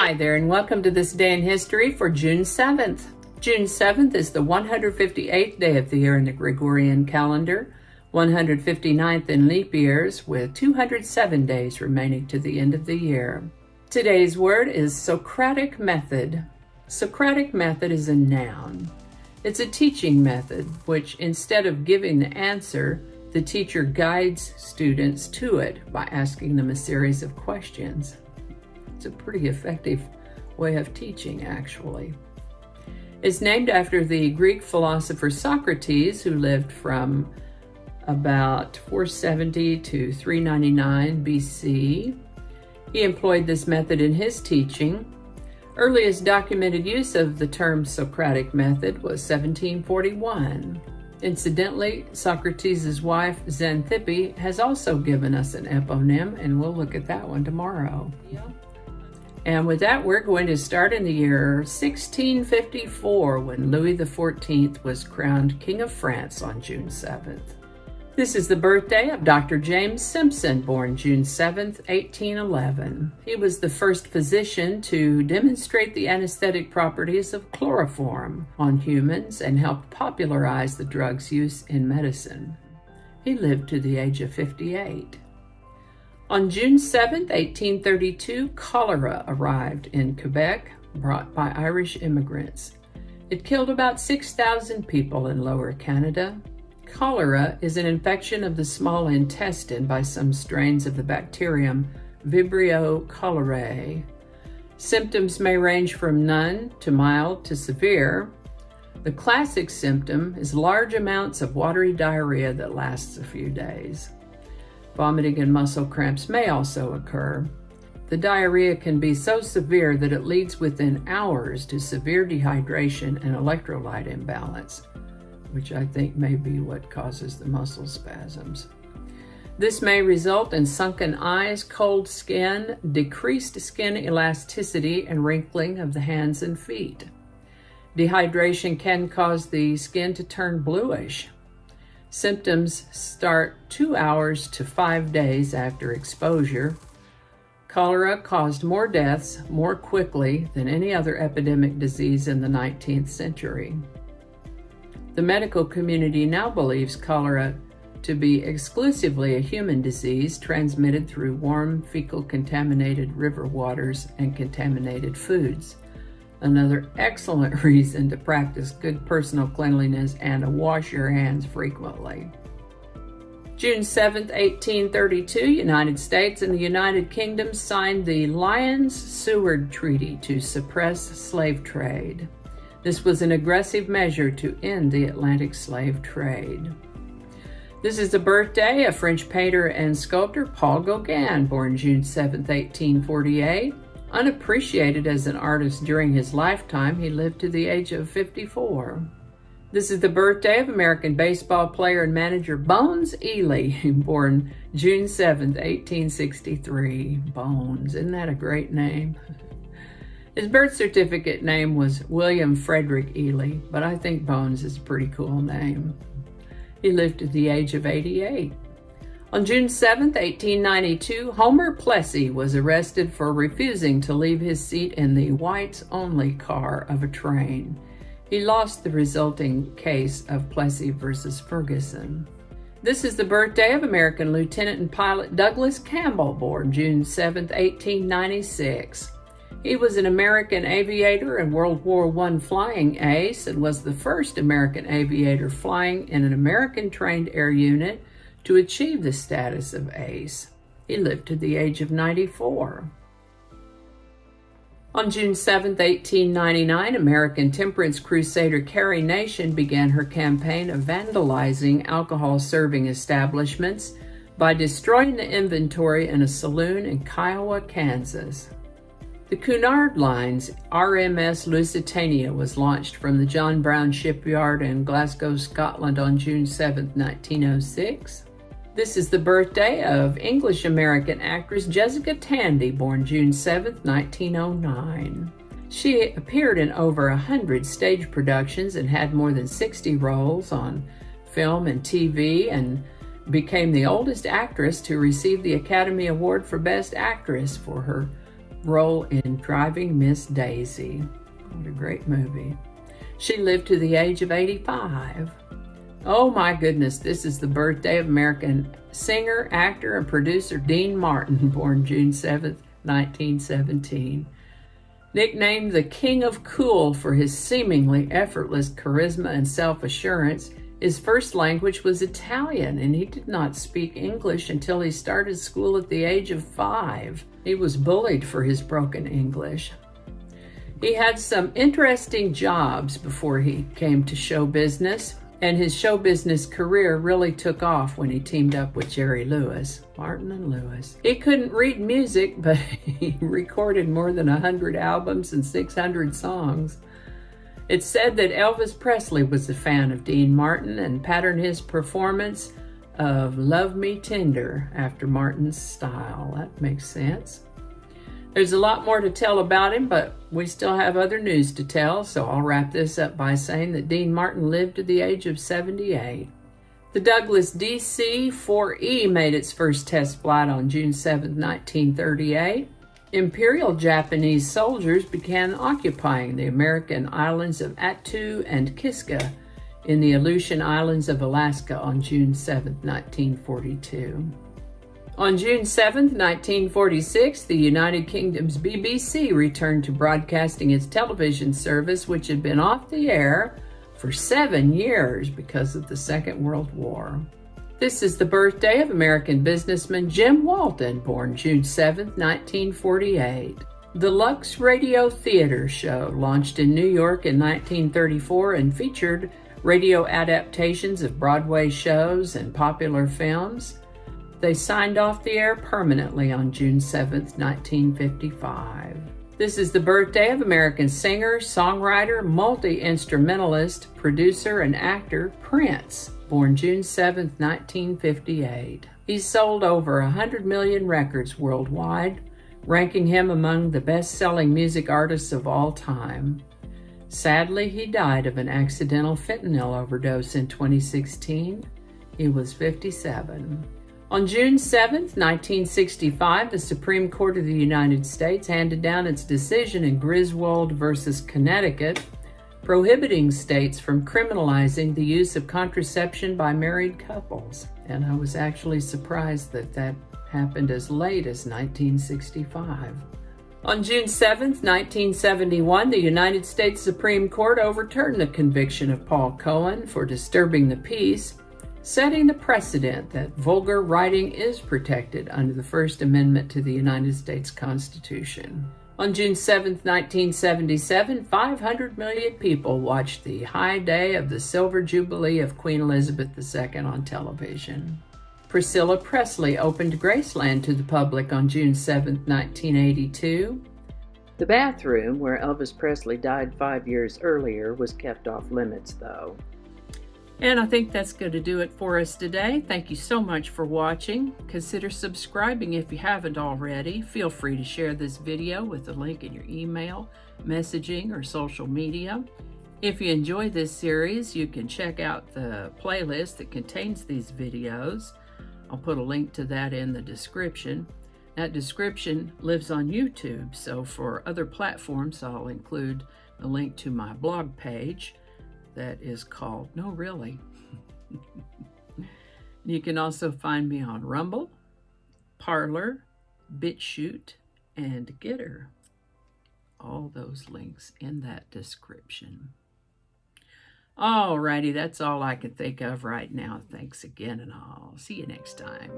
Hi there, and welcome to this day in history for June 7th. June 7th is the 158th day of the year in the Gregorian calendar, 159th in leap years, with 207 days remaining to the end of the year. Today's word is Socratic method. Socratic method is a noun. It's a teaching method, which instead of giving the answer, the teacher guides students to it by asking them a series of questions. It's a pretty effective way of teaching, actually. It's named after the Greek philosopher Socrates, who lived from about 470 to 399 BC. He employed this method in his teaching. Earliest documented use of the term Socratic method was 1741. Incidentally, Socrates' wife, Xanthippe, has also given us an eponym, and we'll look at that one tomorrow. And with that, we're going to start in the year 1654, when Louis XIV was crowned King of France on June 7th. This is the birthday of Dr. James Simpson, born June 7th, 1811. He was the first physician to demonstrate the anesthetic properties of chloroform on humans and helped popularize the drug's use in medicine. He lived to the age of 58. On June 7, 1832, cholera arrived in Quebec, brought by Irish immigrants. It killed about 6,000 people in Lower Canada. Cholera is an infection of the small intestine by some strains of the bacterium Vibrio cholerae. Symptoms may range from none to mild to severe. The classic symptom is large amounts of watery diarrhea that lasts a few days. Vomiting and muscle cramps may also occur. The diarrhea can be so severe that it leads within hours to severe dehydration and electrolyte imbalance, which I think may be what causes the muscle spasms. This may result in sunken eyes, cold skin, decreased skin elasticity, and wrinkling of the hands and feet. Dehydration can cause the skin to turn bluish. Symptoms start 2 hours to 5 days after exposure. Cholera caused more deaths more quickly than any other epidemic disease in the 19th century. The medical community now believes cholera to be exclusively a human disease transmitted through warm, fecal-contaminated river waters and contaminated foods. Another excellent reason to practice good personal cleanliness and to wash your hands frequently. June 7, 1832, United States and the United Kingdom signed the Lyons-Seward Treaty to suppress slave trade. This was an aggressive measure to end the Atlantic slave trade. This is the birthday of French painter and sculptor Paul Gauguin, born June 7, 1848. Unappreciated as an artist during his lifetime, he lived to the age of 54. This is the birthday of American baseball player and manager Bones Ely, born June 7, 1863. Bones, isn't that a great name? His birth certificate name was William Frederick Ely, but I think Bones is a pretty cool name. He lived to the age of 88. On June 7, 1892, Homer Plessy was arrested for refusing to leave his seat in the whites-only car of a train. He lost the resulting case of Plessy versus Ferguson. This is the birthday of American Lieutenant and pilot Douglas Campbell, born June 7, 1896. He was an American aviator and World War I flying ace and was the first American aviator flying in an American-trained air unit to achieve the status of ace. He lived to the age of 94. On June 7, 1899, American temperance crusader Carrie Nation began her campaign of vandalizing alcohol-serving establishments by destroying the inventory in a saloon in Kiowa, Kansas. The Cunard Line's RMS Lusitania was launched from the John Brown shipyard in Glasgow, Scotland on June 7, 1906. This is the birthday of English-American actress Jessica Tandy, born June 7, 1909. She appeared in over 100 stage productions and had more than 60 roles on film and TV, and became the oldest actress to receive the Academy Award for Best Actress for her role in Driving Miss Daisy. What a great movie. She lived to the age of 85. Oh my goodness, this is the birthday of American singer, actor, and producer Dean Martin, born June 7th, 1917. Nicknamed the King of Cool for his seemingly effortless charisma and self-assurance, his first language was Italian, and he did not speak English until he started school at the age of 5. He was bullied for his broken English. He had some interesting jobs before he came to show business, and his show business career really took off when he teamed up with Jerry Lewis, Martin and Lewis. He couldn't read music, but he recorded more than 100 albums and 600 songs. It's said that Elvis Presley was a fan of Dean Martin and patterned his performance of Love Me Tender after Martin's style. That makes sense. There's a lot more to tell about him, but we still have other news to tell, so I'll wrap this up by saying that Dean Martin lived to the age of 78. The Douglas DC-4E made its first test flight on June 7, 1938. Imperial Japanese soldiers began occupying the American islands of Attu and Kiska in the Aleutian Islands of Alaska on June 7, 1942. On June 7, 1946, the United Kingdom's BBC returned to broadcasting its television service, which had been off the air for 7 years because of the Second World War. This is the birthday of American businessman Jim Walton, born June 7, 1948. The Lux Radio Theater Show launched in New York in 1934 and featured radio adaptations of Broadway shows and popular films. They signed off the air permanently on June 7, 1955. This is the birthday of American singer, songwriter, multi-instrumentalist, producer, and actor Prince, born June 7, 1958. He's sold over 100 million records worldwide, ranking him among the best-selling music artists of all time. Sadly, he died of an accidental fentanyl overdose in 2016. He was 57. On June 7, 1965, the Supreme Court of the United States handed down its decision in Griswold versus Connecticut, prohibiting states from criminalizing the use of contraception by married couples. And I was actually surprised that that happened as late as 1965. On June 7, 1971, the United States Supreme Court overturned the conviction of Paul Cohen for disturbing the peace, setting the precedent that vulgar writing is protected under the First Amendment to the United States Constitution. On June 7, 1977, 500 million people watched the high day of the Silver Jubilee of Queen Elizabeth II on television. Priscilla Presley opened Graceland to the public on June 7, 1982. The bathroom, where Elvis Presley died 5 years earlier, was kept off limits, though. And I think that's going to do it for us today. Thank you so much for watching. Consider subscribing if you haven't already. Feel free to share this video with the link in your email, messaging, or social media. If you enjoy this series, you can check out the playlist that contains these videos. I'll put a link to that in the description. That description lives on YouTube, so for other platforms, I'll include a link to my blog page that is called No Really. You can also find me on Rumble, Parler, BitChute, and Getter. All those links in that description. Alrighty, that's all I can think of right now. Thanks again, and I'll see you next time.